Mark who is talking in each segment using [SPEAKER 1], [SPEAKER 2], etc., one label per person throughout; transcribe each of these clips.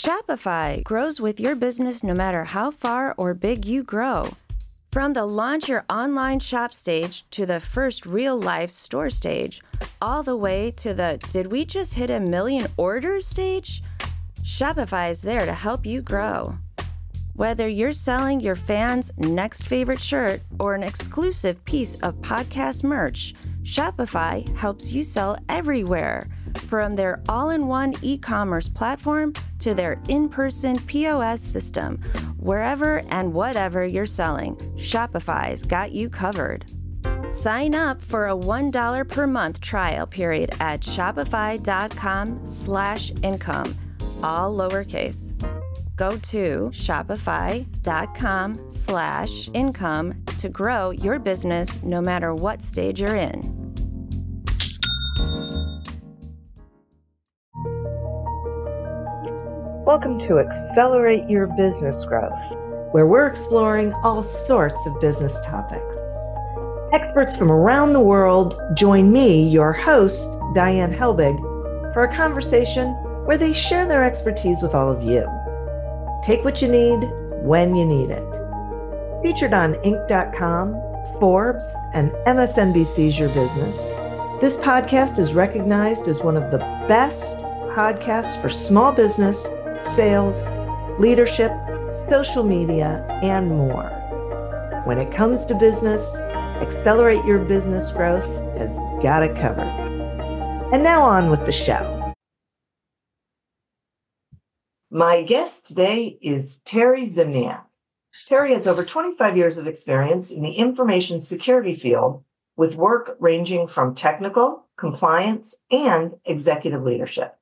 [SPEAKER 1] Shopify grows with your business no matter how far or big you grow. From the launch your online shop stage to the first real life store stage, all the way to the did we just hit 1 million orders stage? Shopify is there to help you grow. Whether you're selling your fans' next favorite shirt or an exclusive piece of podcast merch, Shopify helps you sell everywhere. From their all-in-one e-commerce platform to their in-person POS system, wherever and whatever you're selling, Shopify's got you covered. Sign up for a $1 per month trial period at shopify.com/income, all lowercase. Go to shopify.com/income to grow your business no matter what stage you're in.
[SPEAKER 2] Welcome to Accelerate Your Business Growth,
[SPEAKER 3] where we're exploring all sorts of business topics. Experts from around the world join me, your host, Diane Helbig, for a conversation where they share their expertise with all of you. Take what you need when you need it. Featured on Inc.com, Forbes, and MSNBC's Your Business, this podcast is recognized as one of the best podcasts for small business, sales, leadership, social media, and more. When it comes to business, Accelerate Your Business Growth has got it covered. And now on with the show. My guest today is Terry Ziemniak. Terry has over 25 years of experience in the information security field, with work ranging from technical, compliance, and executive leadership.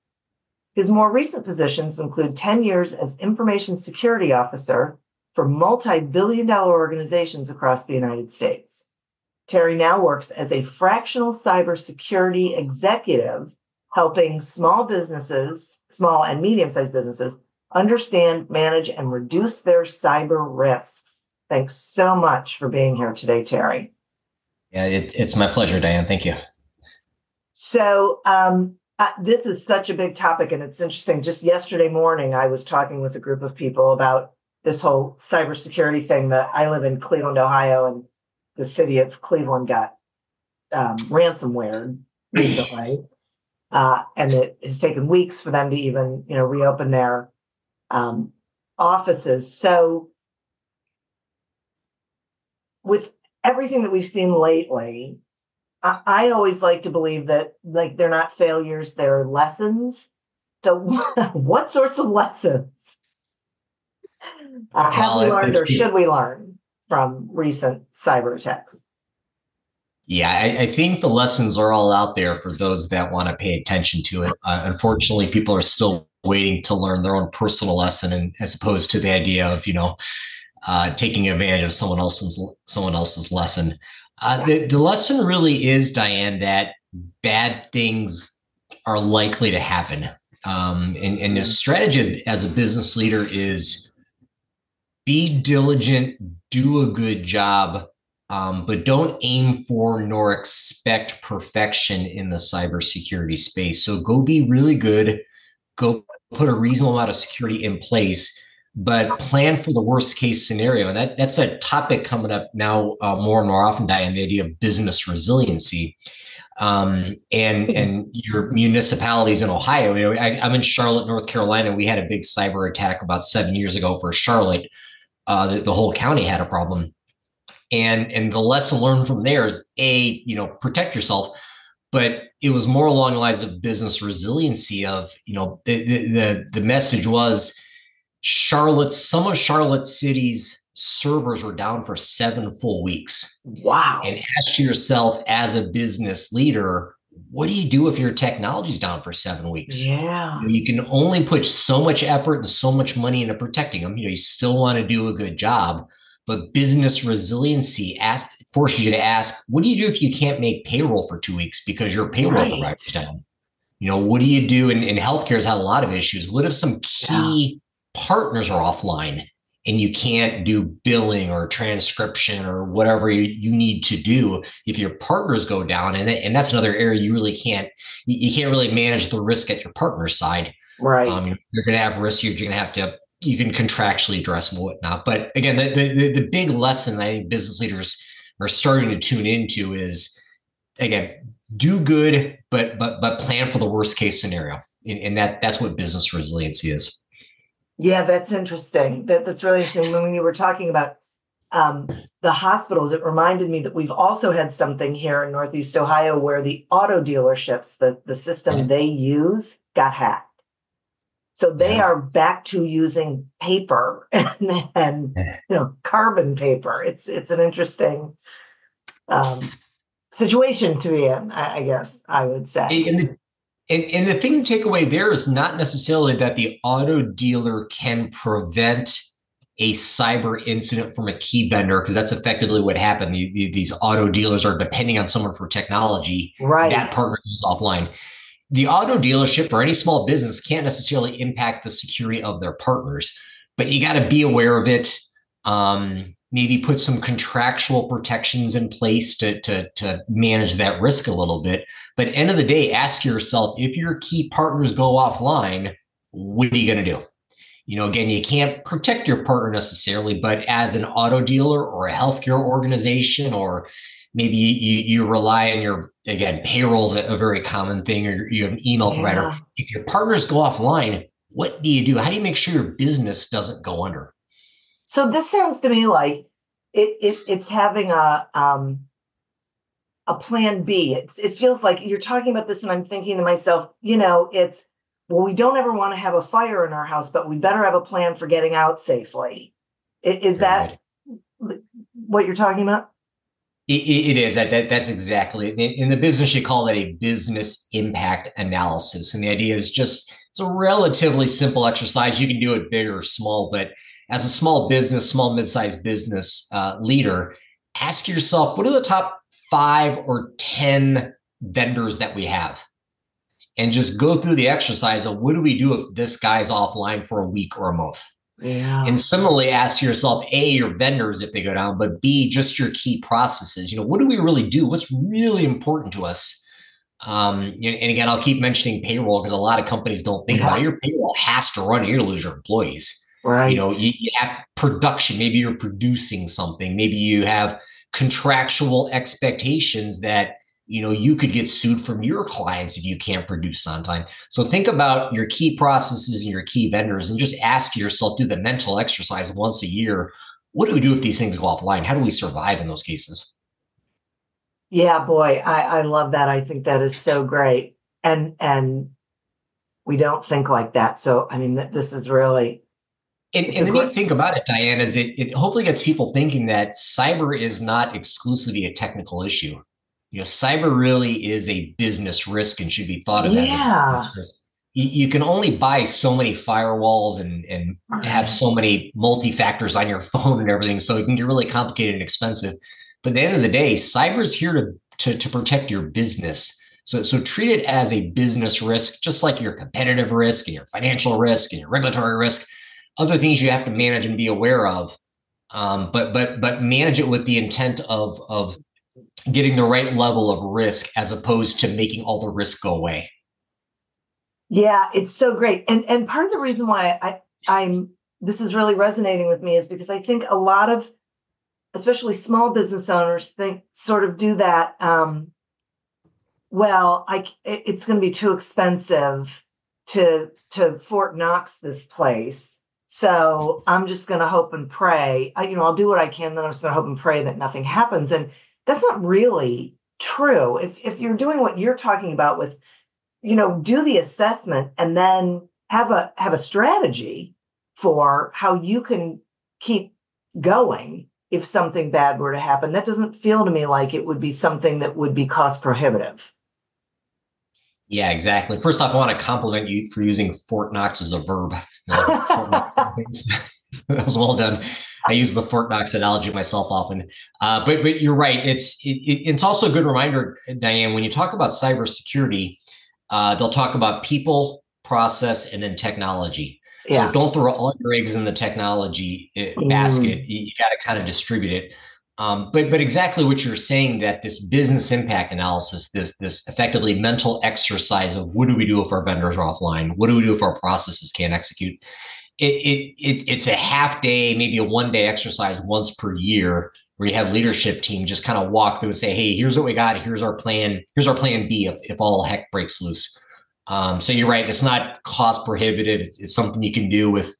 [SPEAKER 3] His more recent positions include 10 years as information security officer for multi-billion-dollar organizations across the United States. Terry now works as a fractional cybersecurity executive, helping small and medium-sized businesses, understand, manage, and reduce their cyber risks. Thanks so much for being here today, Terry.
[SPEAKER 4] Yeah, it's my pleasure, Diane. Thank you.
[SPEAKER 2] So, this is such a big topic, and it's interesting. Just yesterday morning, I was talking with a group of people about this whole cybersecurity thing. That I live in Cleveland, Ohio, and the city of Cleveland got ransomware recently, and it has taken weeks for them to even, reopen their offices. So, with everything that we've seen lately, I always like to believe that, they're not failures, they're lessons. So what sorts of lessons have we learned or should we learn from recent cyber attacks?
[SPEAKER 4] Yeah, I think the lessons are all out there for those that want to pay attention to it. Unfortunately, people are still waiting to learn their own personal lesson, and as opposed to the idea of, taking advantage of someone else's lesson. The lesson really is, Diane, that bad things are likely to happen. And the strategy as a business leader is be diligent, do a good job, but don't aim for nor expect perfection in the cybersecurity space. So go be really good, go put a reasonable amount of security in place, but plan for the worst case scenario. And that's a topic coming up now more and more often, Diane, the idea of business resiliency. And your municipalities in Ohio, I'm in Charlotte, North Carolina. We had a big cyber attack about 7 years ago for Charlotte. The whole county had a problem. And the lesson learned from there is protect yourself. But it was more along the lines of business resiliency of, the message was, some of Charlotte City's servers were down for 7 full weeks.
[SPEAKER 2] Wow.
[SPEAKER 4] And ask yourself, as a business leader, what do you do if your technology is down for 7 weeks?
[SPEAKER 2] Yeah.
[SPEAKER 4] You can only put so much effort and so much money into protecting them. You still want to do a good job, but business resiliency forces you to ask, what do you do if you can't make payroll for 2 weeks because your payroll provider's down? What do you do? And healthcare has had a lot of issues. What if some key partners are offline and you can't do billing or transcription or whatever you need to do if your partners go down? And that's another area you can't really manage the risk at your partner side.
[SPEAKER 2] Right.
[SPEAKER 4] You're going to have risks. You're going to have to, you can contractually address and whatnot. But again, the big lesson that I think business leaders are starting to tune into is, again, do good, but plan for the worst case scenario. And that's what business resiliency is.
[SPEAKER 2] Yeah, that's interesting. That's really interesting. When you were talking about the hospitals, it reminded me that we've also had something here in Northeast Ohio where the auto dealerships, the system they use got hacked. So they are back to using paper and carbon paper. It's an interesting situation to be in, I guess I would say.
[SPEAKER 4] And the thing to take away there is not necessarily that the auto dealer can prevent a cyber incident from a key vendor, because that's effectively what happened. These auto dealers are depending on someone for technology.
[SPEAKER 2] Right.
[SPEAKER 4] That partner is offline. The auto dealership or any small business can't necessarily impact the security of their partners, but you got to be aware of it. Maybe put some contractual protections in place to manage that risk a little bit. But end of the day, ask yourself, if your key partners go offline, what are you going to do? Again, you can't protect your partner necessarily, but as an auto dealer or a healthcare organization, or maybe you rely on your, again, payroll's a very common thing, or you have an email provider. If your partners go offline, what do you do? How do you make sure your business doesn't go under?
[SPEAKER 2] So this sounds to me like it's having a plan B. It feels like you're talking about this, and I'm thinking to myself, it's, well, we don't ever want to have a fire in our house, but we better have a plan for getting out safely. Is that what you're talking about?
[SPEAKER 4] It is. That's exactly it. In the business, you call that a business impact analysis. And the idea is just, it's a relatively simple exercise. You can do it big or small, but as a small business, small mid-sized business leader, ask yourself, what are the top 5 or 10 vendors that we have? And just go through the exercise of, what do we do if this guy's offline for a week or a month?
[SPEAKER 2] Yeah.
[SPEAKER 4] And similarly, ask yourself, A, your vendors if they go down, but B, just your key processes. What do we really do? What's really important to us? And again, I'll keep mentioning payroll because a lot of companies don't think about it. Your payroll has to run, or you're going to lose your employees.
[SPEAKER 2] Right.
[SPEAKER 4] You have production. Maybe you're producing something. Maybe you have contractual expectations that you could get sued from your clients if you can't produce on time. So think about your key processes and your key vendors, and just ask yourself, do the mental exercise once a year. What do we do if these things go offline? How do we survive in those cases?
[SPEAKER 2] Yeah, boy, I love that. I think that is so great. And we don't think like that. So, I mean, this is really...
[SPEAKER 4] And the neat thing about it, Diane, is it hopefully gets people thinking that cyber is not exclusively a technical issue. Cyber really is a business risk and should be thought of as a business risk. You can only buy so many firewalls and have so many multi-factors on your phone and everything, so it can get really complicated and expensive. But at the end of the day, cyber is here to protect your business. So treat it as a business risk, just like your competitive risk and your financial risk and your regulatory risk. Other things you have to manage and be aware of, but manage it with the intent of getting the right level of risk as opposed to making all the risk go away.
[SPEAKER 2] Yeah, it's so great. And part of the reason why I'm this is really resonating with me is because I think a lot of, especially small business owners, do that. It's going to be too expensive to Fort Knox this place. So I'm just going to hope and pray. I'll do what I can. Then I'm just going to hope and pray that nothing happens. And that's not really true. If you're doing what you're talking about with, do the assessment and then have a strategy for how you can keep going if something bad were to happen. That doesn't feel to me like it would be something that would be cost prohibitive. Yeah,
[SPEAKER 4] exactly. First off, I want to compliment you for using Fort Knox as a verb. Fort Knox. That was well done. I use the Fort Knox analogy myself often. But you're right. It's also a good reminder, Diane, when you talk about cybersecurity, they'll talk about people, process, and then technology. Yeah. So don't throw all your eggs in the technology basket. You got to kind of distribute it. But exactly what you're saying, that this business impact analysis, this effectively mental exercise of what do we do if our vendors are offline? What do we do if our processes can't execute? It's a half day, maybe a 1 day exercise once per year, where you have leadership team just kind of walk through and say, hey, here's what we got. Here's our plan. Here's our plan B if all heck breaks loose. So you're right. It's not cost prohibitive. It's something you can do with,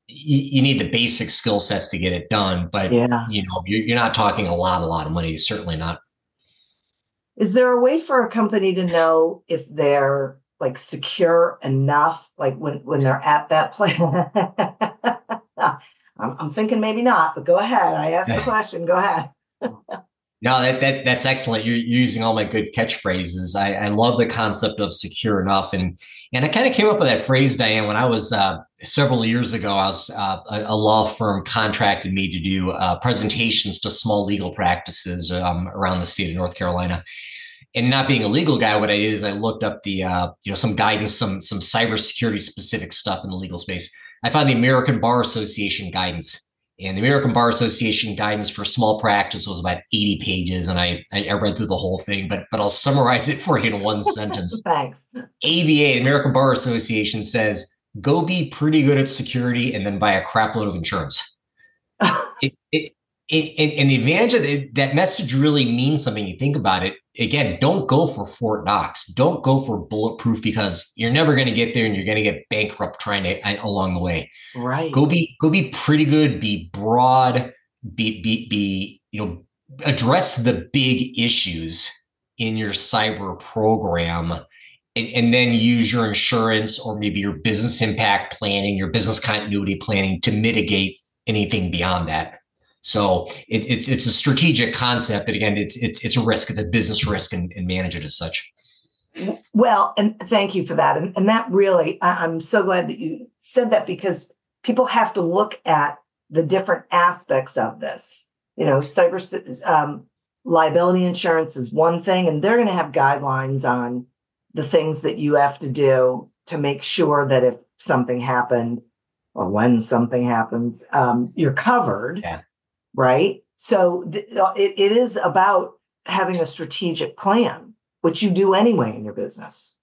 [SPEAKER 4] you need the basic skill sets to get it done, but
[SPEAKER 2] Yeah.
[SPEAKER 4] you're not talking a lot of money. Certainly not.
[SPEAKER 2] Is there a way for a company to know if they're like secure enough, like when they're at that place? I'm thinking maybe not, but go ahead. I asked the question. Go ahead.
[SPEAKER 4] No, that's excellent. You're using all my good catchphrases. I love the concept of secure enough, and I kind of came up with that phrase, Diane, when I was several years ago. I was a law firm contracted me to do presentations to small legal practices around the state of North Carolina. And not being a legal guy, what I did is I looked up the some guidance, some cybersecurity specific stuff in the legal space. I found the American Bar Association guidance. And the American Bar Association guidance for small practice was about 80 pages, and I read through the whole thing, but I'll summarize it for you in one sentence.
[SPEAKER 2] Thanks.
[SPEAKER 4] ABA, American Bar Association, says, go be pretty good at security and then buy a crap load of insurance. And the advantage of that message really means something. You think about it. Again, don't go for Fort Knox. Don't go for bulletproof, because you're never going to get there and you're going to get bankrupt trying to along the way.
[SPEAKER 2] Right.
[SPEAKER 4] Go be pretty good, be broad, address the big issues in your cyber program, and then use your insurance or maybe your business impact planning, your business continuity planning to mitigate anything beyond that. So it's a strategic concept, but again, it's a risk. It's a business risk, and manage it as such.
[SPEAKER 2] Well, and thank you for that. And that really, I'm so glad that you said that, because people have to look at the different aspects of this. Cyber liability insurance is one thing, and they're going to have guidelines on the things that you have to do to make sure that if something happened or when something happens, you're covered.
[SPEAKER 4] Yeah.
[SPEAKER 2] Right. So it is about having a strategic plan, which you do anyway in your business.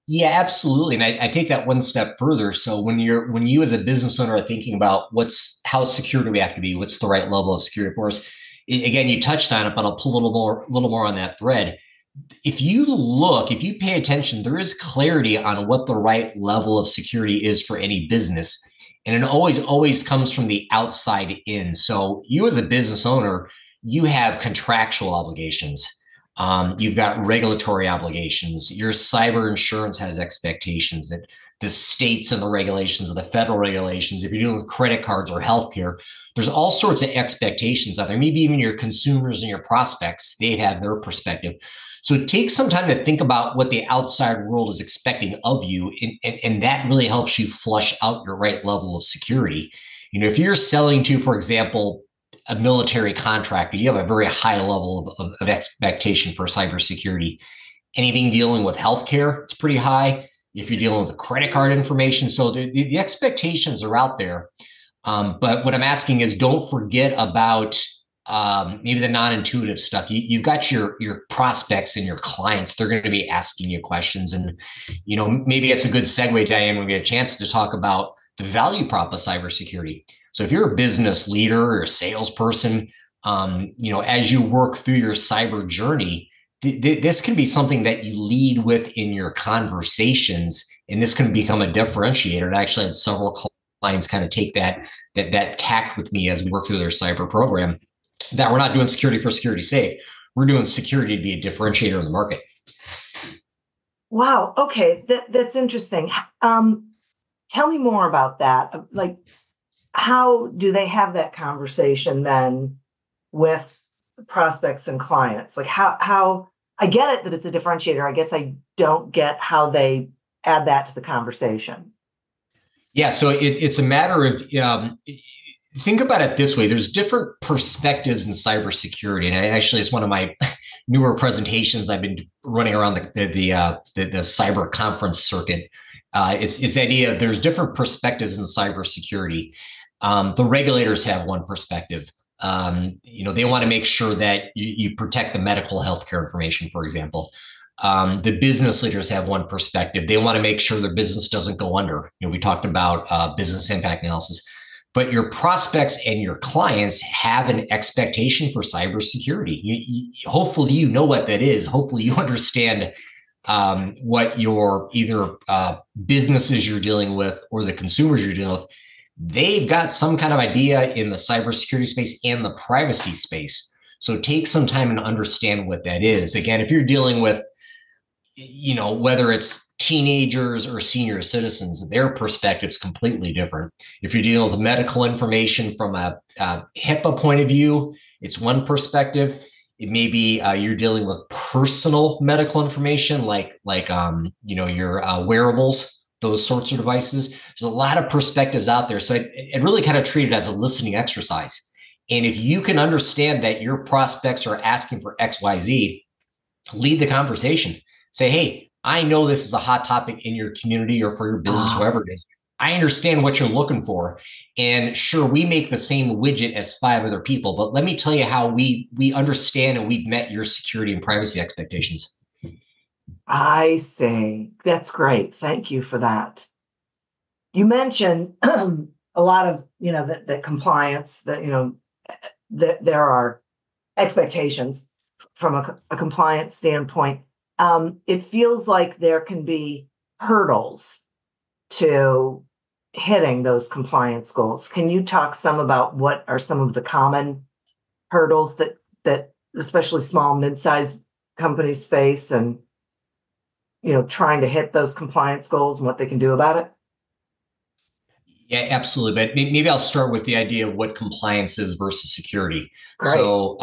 [SPEAKER 4] Yeah, absolutely. And I take that one step further. So when you as a business owner are thinking about how secure do we have to be, what's the right level of security for us? Again, you touched on it, but I'll pull a little more on that thread. If you pay attention, there is clarity on what the right level of security is for any business. And it always comes from the outside in. So you as a business owner, you have contractual obligations. You've got regulatory obligations. Your cyber insurance has expectations that the states and the regulations of the federal regulations, if you're dealing with credit cards or healthcare, there's all sorts of expectations out there. Maybe even your consumers and your prospects, they have their perspective. So it takes some time to think about what the outside world is expecting of you. And that really helps you flush out your right level of security. If you're selling to, for example, a military contractor, you have a very high level of expectation for cybersecurity. Anything dealing with healthcare, it's pretty high. If you're dealing with the credit card information, so the expectations are out there. But what I'm asking is, don't forget about maybe the non-intuitive stuff. You've got your prospects and your clients. They're going to be asking you questions, and maybe it's a good segue, Diane, when we get a chance to talk about the value prop of cybersecurity. So if you're a business leader or a salesperson, as you work through your cyber journey, this can be something that you lead with in your conversations, and this can become a differentiator. And I actually had several clients kind of take that tact with me as we work through their cyber program, that we're not doing security for security's sake. We're doing security to be a differentiator in the market.
[SPEAKER 2] Wow. Okay. That's interesting. Tell me more about that. Like, how do they have that conversation then with prospects and clients? Like how I get it that it's a differentiator. I guess I don't get how they add that to the conversation.
[SPEAKER 4] Yeah. So it's a matter of, think about it this way. There's different perspectives in cybersecurity. And it's one of my newer presentations I've been running around the cyber conference circuit. It's the idea of there's different perspectives in cybersecurity. The regulators have one perspective. They want to make sure that you protect the medical healthcare information, for example. The business leaders have one perspective. They want to make sure their business doesn't go under. We talked about business impact analysis, but your prospects and your clients have an expectation for cybersecurity. Hopefully, you know what that is. Hopefully, you understand what your either businesses you're dealing with or the consumers you're dealing with. They've got some kind of idea in the cybersecurity space and the privacy space. So take some time and understand what that is. Again, if you're dealing with, whether it's teenagers or senior citizens, their perspective is completely different. If you're dealing with medical information from a HIPAA point of view, it's one perspective. It may be you're dealing with personal medical information, like your wearables, those sorts of devices. There's a lot of perspectives out there. So it really kind of treat it as a listening exercise. And if you can understand that your prospects are asking for X, Y, Z, lead the conversation. Say, hey, I know this is a hot topic in your community or for your business, whoever it is. I understand what you're looking for. And sure, we make the same widget as 5 other people, but let me tell you how we understand and we've met your security and privacy expectations.
[SPEAKER 2] I see. That's great. Thank you for that. You mentioned a lot of, the compliance, that, that there are expectations from a compliance standpoint. It feels like there can be hurdles to hitting those compliance goals. Can you talk some about what are some of the common hurdles that especially small, mid-sized companies face, and trying to hit those compliance goals and what they can do about it?
[SPEAKER 4] Yeah, absolutely. But maybe I'll start with the idea of what compliance is versus security.
[SPEAKER 2] Great.
[SPEAKER 4] So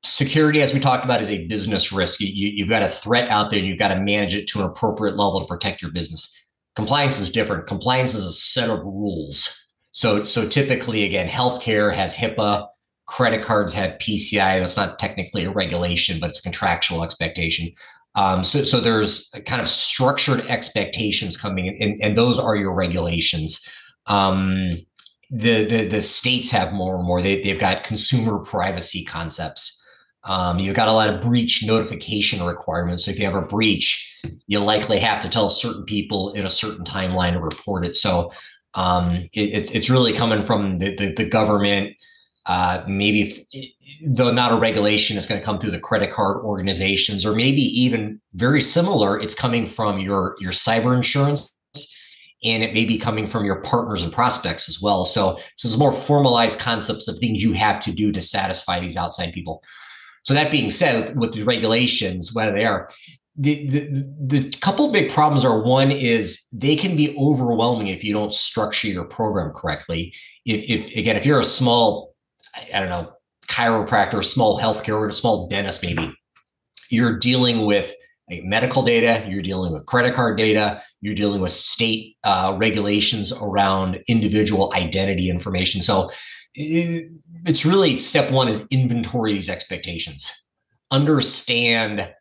[SPEAKER 4] security, as we talked about, is a business risk. You've got a threat out there and you've got to manage it to an appropriate level to protect your business. Compliance is different. Compliance is a set of rules. So typically, again, healthcare has HIPAA, credit cards have PCI. That's not technically a regulation, but it's a contractual expectation. So there's kind of structured expectations coming in, and those are your regulations. The states have more and more. They've got consumer privacy concepts. You've got a lot of breach notification requirements. So if you have a breach, you likely have to tell certain people in a certain timeline to report it. So it's really coming from the government. Maybe though not a regulation, is going to come through the credit card organizations, or maybe even very similar, it's coming from your cyber insurance, and it may be coming from your partners and prospects as well. So this is more formalized concepts of things you have to do to satisfy these outside people. So that being said, with the regulations, whether they are, the couple big problems are, one is they can be overwhelming if you don't structure your program correctly. If you're a small, chiropractor, small healthcare, or a small dentist, maybe you're dealing with medical data, you're dealing with credit card data, you're dealing with state regulations around individual identity information. So it's really step one is inventory these expectations. Understand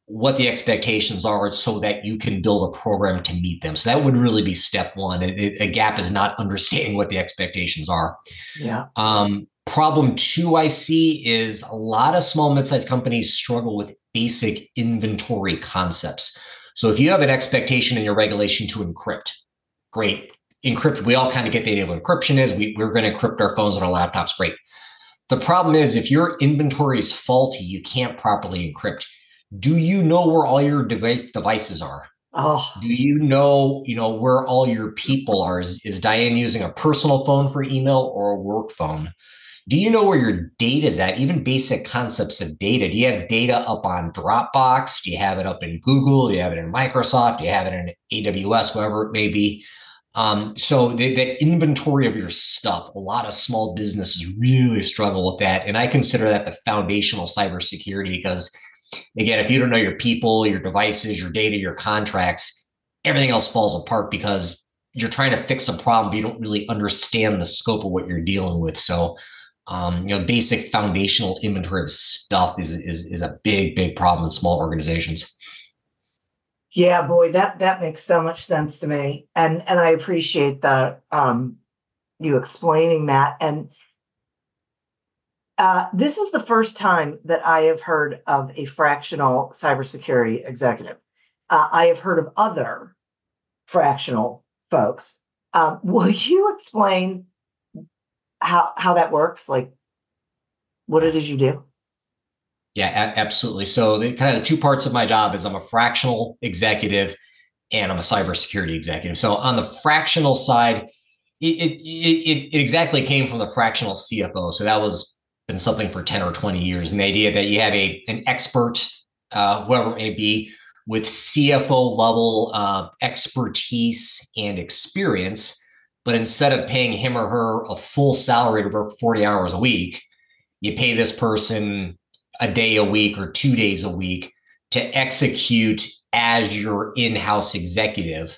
[SPEAKER 4] what the expectations are so that you can build a program to meet them. So that would really be step one. A gap is not understanding what the expectations are.
[SPEAKER 2] Yeah.
[SPEAKER 4] Problem two I see is a lot of small, mid-sized companies struggle with basic inventory concepts. So if you have an expectation in your regulation to encrypt, great. Encrypt, we all kind of get the idea of what encryption is. We're going to encrypt our phones and our laptops, great. The problem is if your inventory is faulty, you can't properly encrypt. Do you know where all your devices are?
[SPEAKER 2] Oh.
[SPEAKER 4] Do you know where all your people are? Is Diane using a personal phone for email or a work phone? Do you know where your data is at? Even basic concepts of data. Do you have data up on Dropbox? Do you have it up in Google? Do you have it in Microsoft? Do you have it in AWS, wherever it may be? So that inventory of your stuff, a lot of small businesses really struggle with that. And I consider that the foundational cybersecurity because, again, if you don't know your people, your devices, your data, your contracts, everything else falls apart because you're trying to fix a problem, but you don't really understand the scope of what you're dealing with. So basic foundational inventory of stuff is a big problem in small organizations.
[SPEAKER 2] Yeah, boy, that makes so much sense to me, and I appreciate the you explaining that. And This is the first time that I have heard of a fractional cybersecurity executive. I have heard of other fractional folks. Will you explain how that works? Like what it is you do?
[SPEAKER 4] Yeah, absolutely. So the kind of the two parts of my job is I'm a fractional executive and I'm a cybersecurity executive. So on the fractional side, it exactly came from the fractional CFO. So that was been something for 10 or 20 years. And the idea that you have an expert, whoever it may be, with CFO level expertise and experience, but instead of paying him or her a full salary to work 40 hours a week, you pay this person a day a week or 2 days a week to execute as your in-house executive.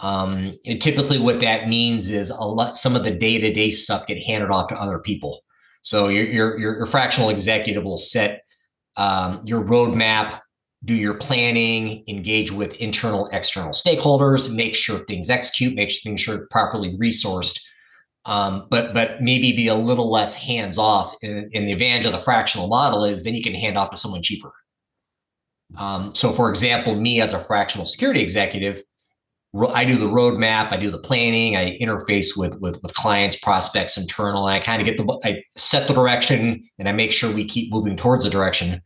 [SPEAKER 4] And typically what that means is some of the day-to-day stuff get handed off to other people. So your fractional executive will set your roadmap, do your planning, engage with internal, external stakeholders, make sure things execute, make things sure properly resourced, but maybe be a little less hands-off. And the advantage of the fractional model is then you can hand off to someone cheaper. So for example, me as a fractional security executive, I do the roadmap, I do the planning, I interface with clients, prospects, internal, and I kind of I set the direction and I make sure we keep moving towards the direction.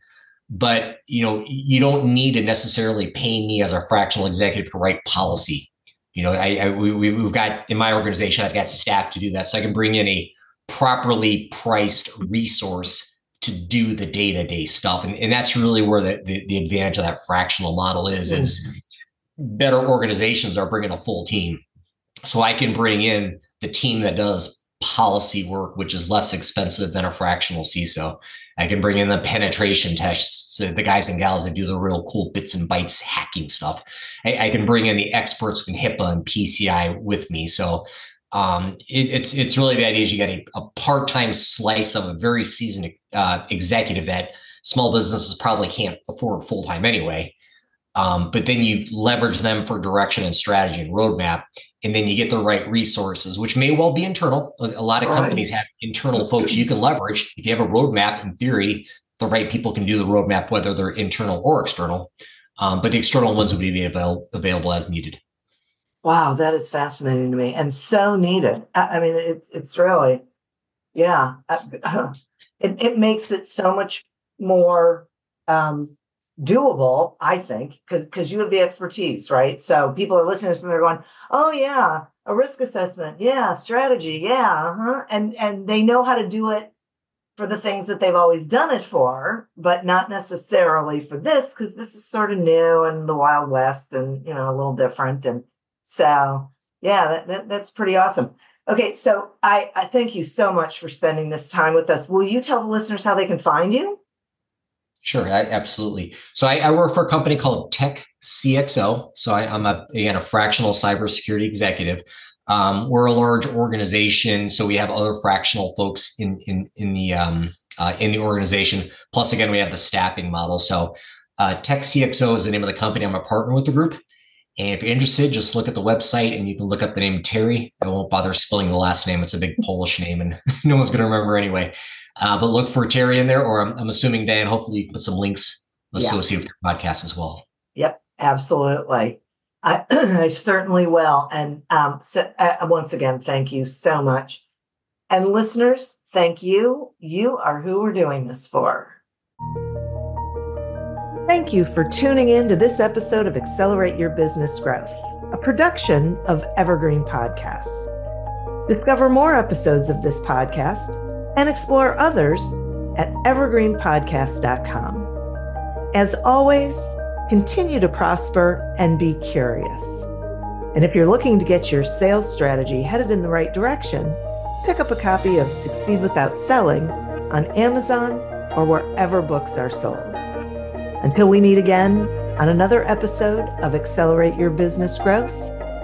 [SPEAKER 4] But you don't need to necessarily pay me as a fractional executive to write policy. We've got in my organization, I've got staff to do that, so I can bring in a properly priced resource to do the day-to-day stuff, and that's really where the advantage of that fractional model is better organizations are bringing a full team. So I can bring in the team that does policy work, which is less expensive than a fractional CISO. I can bring in the penetration tests, the guys and gals that do the real cool bits and bytes hacking stuff. I can bring in the experts in HIPAA and PCI with me. So it's really the idea is you got a part-time slice of a very seasoned executive that small businesses probably can't afford full-time anyway. But then you leverage them for direction and strategy and roadmap, and then you get the right resources, which may well be internal. A lot of companies have internal folks you can leverage. If you have a roadmap, in theory, the right people can do the roadmap, whether they're internal or external. But the external ones would be available as needed.
[SPEAKER 2] Wow, that is fascinating to me and so needed. I mean, it's really, yeah. It makes it so much more doable, I think, because you have the expertise, right? So people are listening to this and they're going, oh yeah, a risk assessment. Yeah. Strategy. Yeah. And they know how to do it for the things that they've always done it for, but not necessarily for this, because this is sort of new and the Wild West and, a little different. And so, yeah, that's pretty awesome. Okay. So I thank you so much for spending this time with us. Will you tell the listeners how they can find you?
[SPEAKER 4] Sure, absolutely. So I work for a company called Tech CXO. So I'm a fractional cybersecurity executive. We're a large organization, so we have other fractional folks in the organization. Plus, again, we have the staffing model. So Tech CXO is the name of the company. I'm a partner with the group. And if you're interested, just look at the website and you can look up the name Terry. I won't bother spelling the last name. It's a big Polish name and no one's going to remember anyway. But look for Terry in there, or I'm assuming, Diane, hopefully you can put some links associated with the podcast as well. Yep,
[SPEAKER 2] absolutely. I certainly will. And once again, thank you so much. And listeners, thank you. You are who we're doing this for.
[SPEAKER 3] Thank you for tuning in to this episode of Accelerate Your Business Growth, a production of Evergreen Podcasts. Discover more episodes of this podcast and explore others at evergreenpodcast.com. As always, continue to prosper and be curious. And if you're looking to get your sales strategy headed in the right direction, pick up a copy of Succeed Without Selling on Amazon or wherever books are sold. Until we meet again on another episode of Accelerate Your Business Growth,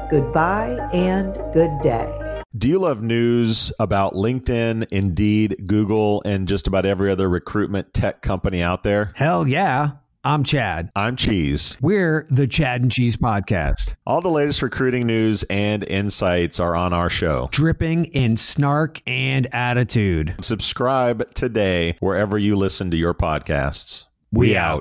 [SPEAKER 3] goodbye and good day.
[SPEAKER 5] Do you love news about LinkedIn, Indeed, Google, and just about every other recruitment tech company out there?
[SPEAKER 6] Hell yeah. I'm Chad.
[SPEAKER 5] I'm Cheese.
[SPEAKER 6] We're the Chad and Cheese Podcast.
[SPEAKER 5] All the latest recruiting news and insights are on our show.
[SPEAKER 6] Dripping in snark and attitude.
[SPEAKER 5] Subscribe today wherever you listen to your podcasts.
[SPEAKER 6] We out.